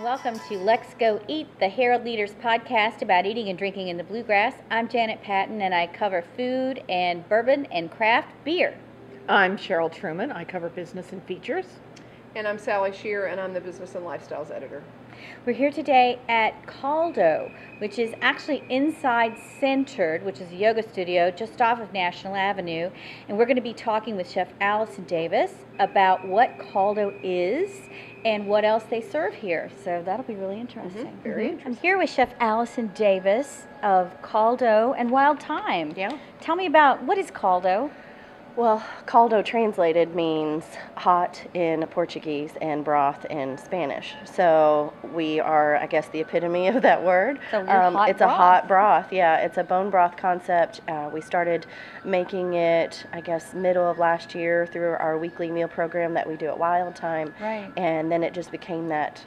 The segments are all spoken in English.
welcome to LexGo Eat, the Herald Leaders podcast about eating and drinking in the bluegrass. I'm Janet Patton, and I cover food and bourbon and craft beer. I'm Cheryl Truman. I cover business and features. And I'm Sally Shear, and I'm the Business and Lifestyles editor. We're here today at Caldo, which is actually inside Centered, which is a yoga studio just off of National Avenue. And we're going to be talking with Chef Allison Davis about what Caldo is and what else they serve here. So that'll be really interesting. Very interesting. I'm here with Chef Allison Davis of Caldo and Wild Thyme. Yeah. Tell me about, what is Caldo? Well, caldo translated means hot in Portuguese and broth in Spanish. So we are, I guess, the epitome of that word. So hot it's broth. a hot broth. Yeah, it's a bone broth concept. We started making it, I guess, middle of last year through our weekly meal program that we do at Wild Thyme. Right. And then it just became that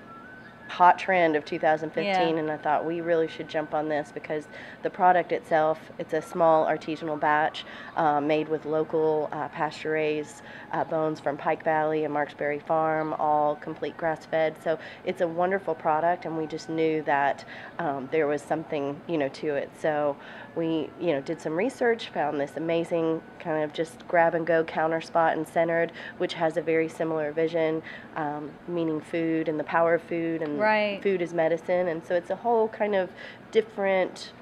hot trend of 2015, Yeah. and I thought we really should jump on this because the product itself, it's a small artisanal batch made with local pasture-raised bones from Pike Valley and Marksbury Farm, all complete grass-fed. So it's a wonderful product, and we just knew that there was something, to it. So we, did some research, found this amazing kind of just grab-and-go counter spot in Centered, which has a very similar vision, meaning food and the power of food and Right. food is medicine. And so it's a whole kind of different,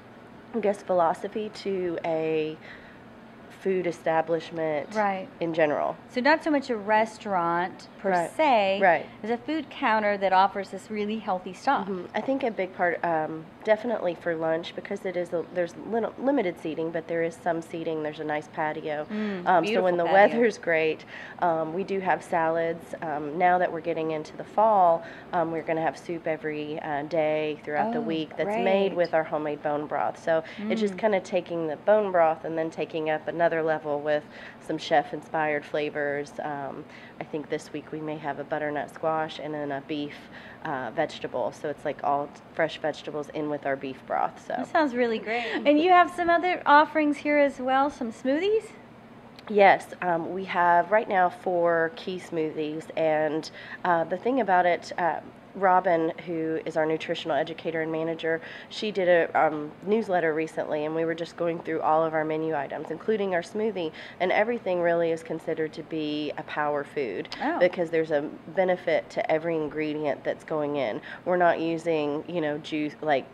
I guess, philosophy to a food establishment Right. in general. So not so much a restaurant per Right. se, Right. as a food counter that offers this really healthy stuff. I think a big part, definitely for lunch, because there's limited seating, but there is some seating. There's a nice patio. So beautiful when the patio. weather's great, we do have salads. Now that we're getting into the fall, we're going to have soup every day throughout the Oh, week that's made great. with our homemade bone broth. So it's just kind of taking the bone broth and then taking up another level with some chef-inspired flavors. I think this week we may have a butternut squash and then a beef vegetable. So it's like all fresh vegetables in with our beef broth. So That sounds really great. And you have some other offerings here as well, some smoothies? yes, we have right now 4 key smoothies, and the thing about it, Robin, who is our nutritional educator and manager, she did a newsletter recently, and we were just going through all of our menu items, including our smoothie, and everything really is considered to be a power food because there's a benefit to every ingredient that's going in. We're not using, juice, like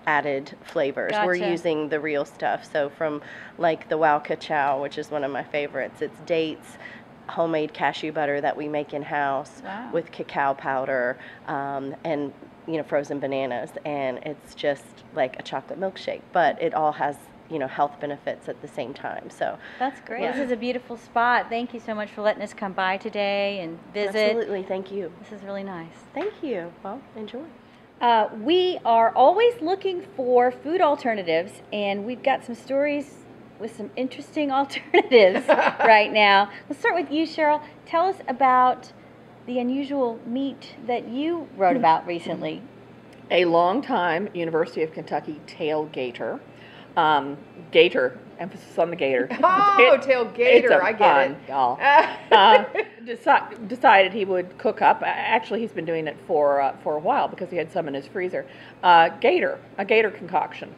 added flavors. Gotcha. We're using the real stuff. So from like the Wow Cacao, which is one of my favorites, it's dates, homemade cashew butter that we make in-house with cacao powder and frozen bananas, and it's just like a chocolate milkshake, but it all has health benefits at the same time. So That's great. Yeah. This is a beautiful spot. Thank you so much for letting us come by today and visit. Absolutely, thank you. This is really nice. Thank you. Well, enjoy. We are always looking for food alternatives, and we've got some stories with some interesting alternatives right now. Let's start with you, Cheryl. Tell us about the unusual meat that you wrote about recently. A long-time University of Kentucky tailgater. Gator, emphasis on the gator. Oh, tailgater, I get it. Decided he would cook up. Actually, he's been doing it for a while because he had some in his freezer. A gator concoction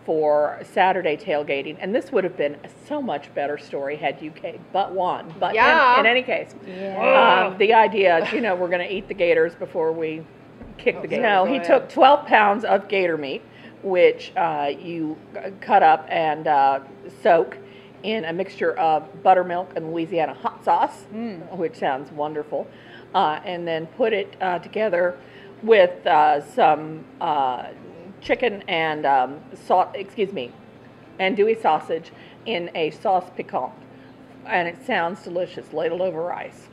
for Saturday tailgating, and this would have been a so much better story had you but one. But Yeah. in any case, the idea, we're going to eat the gators before we kick the gators. No, he took 12 pounds of gator meat, which you cut up and soak in a mixture of buttermilk and Louisiana hot sauce, which sounds wonderful, and then put it together with some chicken and andouille sausage in a sauce piquante, and it sounds delicious, ladled over rice.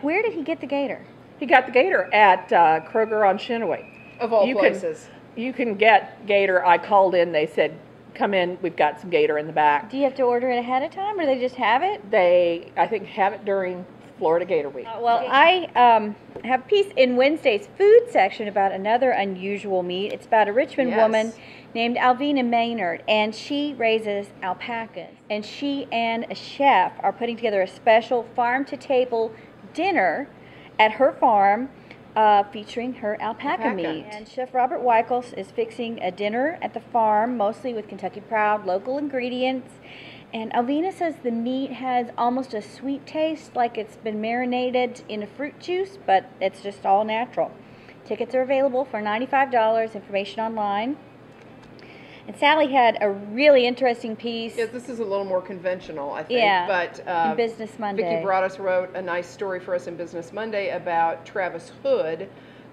Where did he get the gator? He got the gator at Kroger on Chenaway. Of all places. You can get gator. I called in. They said, come in. We've got some gator in the back. Do you have to order it ahead of time, or they just have it? They, I think, have it during Florida Gator Week. Well, I have a piece in Wednesday's food section about another unusual meat. It's about a Richmond woman named Alvina Maynard, and she raises alpacas. And she and a chef are putting together a special farm-to-table dinner at her farm featuring her alpaca meat. And Chef Robert Weichels is fixing a dinner at the farm, mostly with Kentucky Proud local ingredients. And Alvina says the meat has almost a sweet taste, like it's been marinated in a fruit juice, but it's just all natural. Tickets are available for $95, information online. And Sally had a really interesting piece. Yeah, this is a little more conventional, I think. Yeah, but in Business Monday. Vicki wrote a nice story for us in Business Monday about Travis Hood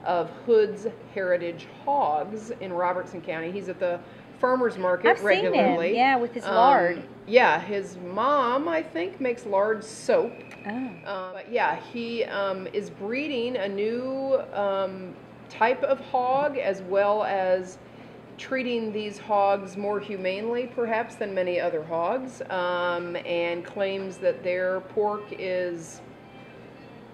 of Hood's Heritage Hogs in Robertson County. He's at the farmer's market regularly. I've seen him, yeah, with his lard. Yeah, his mom, I think, makes lard soap. Oh. But yeah, he is breeding a new type of hog, as well as treating these hogs more humanely, perhaps, than many other hogs, and claims that their pork is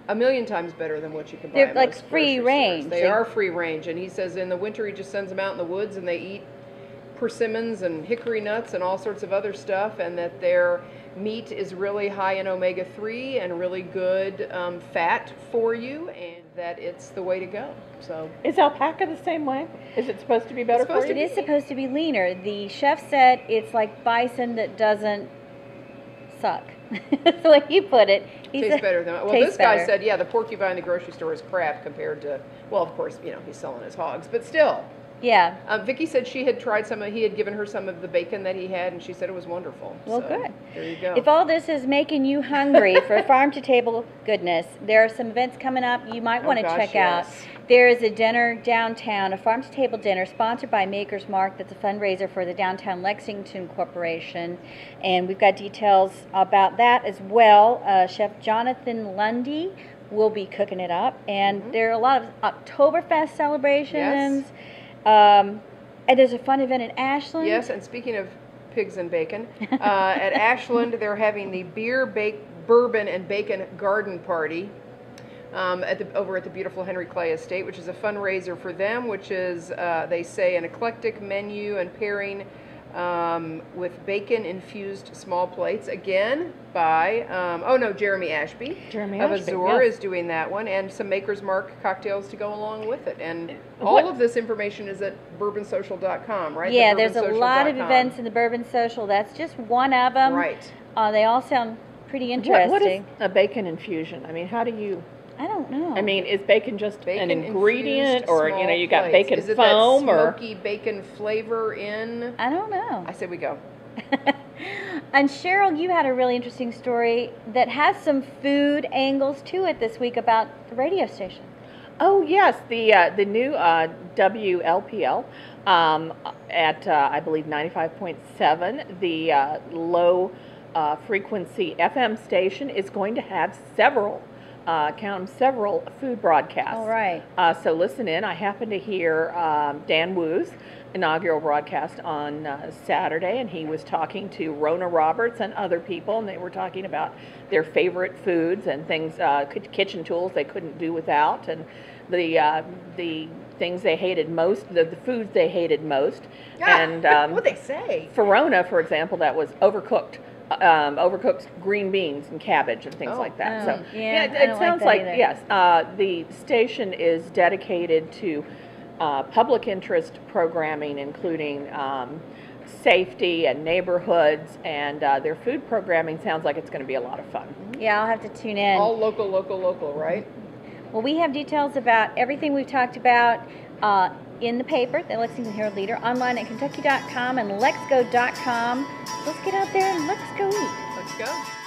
a million times better than what you can buy. They're like free range. They are free range, and he says in the winter he just sends them out in the woods and they eat persimmons and hickory nuts and all sorts of other stuff, and that their meat is really high in omega-3 and really good fat for you, and that it's the way to go. So is alpaca the same way? Is it supposed to be better for you? It is supposed to be leaner. The chef said it's like bison that doesn't suck. That's the way he put it. Tastes better than, well, this guy said, yeah, the pork you buy in the grocery store is crap compared to, well, of course, he's selling his hogs, but still. Yeah. Vicki said she had tried he had given her some of the bacon that he had, and she said it was wonderful. Well, so, good. There you go. If all this is making you hungry for farm-to-table goodness, there are some events coming up you might want to check out. There is a dinner downtown, a farm-to-table dinner sponsored by Maker's Mark. That's a fundraiser for the Downtown Lexington Corporation, and we've got details about that as well. Chef Jonathan Lundy will be cooking it up, and there are a lot of Oktoberfest celebrations. Yes. And there's a fun event in Ashland. Yes, and speaking of pigs and bacon, at Ashland they're having the Bourbon, and Bacon Garden Party over at the beautiful Henry Clay Estate, which is a fundraiser for them, which is, they say, an eclectic menu and pairing with bacon-infused small plates, again by, Jeremy Ashby of Azure is doing that one, and some Maker's Mark cocktails to go along with it. And all of this information is at bourbonsocial.com, right? Yeah, there's a lot of events in the Bourbon Social. That's just one of them. Right. They all sound pretty interesting. What is a bacon infusion? I mean, how do you... I don't know. I mean, is bacon just an ingredient, or you got plates. bacon is it foam, that smoky bacon flavor in? I don't know. I say we go. And Cheryl, you had a really interesting story that has some food angles to it this week about the radio station. Oh yes, the new WLPL at I believe 95.7, the low frequency FM station is going to have several food broadcasts. All right. So listen in. I happened to hear Dan Wu's inaugural broadcast on Saturday, and he was talking to Rona Roberts and other people, and they were talking about their favorite foods and things, kitchen tools they couldn't do without, and the things they hated most, the foods they hated most. And what they say. For Rona, for example, that was overcooked green beans and cabbage and things like that. So it sounds like yes, the station is dedicated to public interest programming, including safety and neighborhoods, and their food programming sounds like it's going to be a lot of fun. Yeah, I'll have to tune in. All local, right? Well, we have details about everything we've talked about in the paper, the Lexington Herald Leader, online at Kentucky.com and LexGo.com. Let's get out there and let's go eat. Let's go.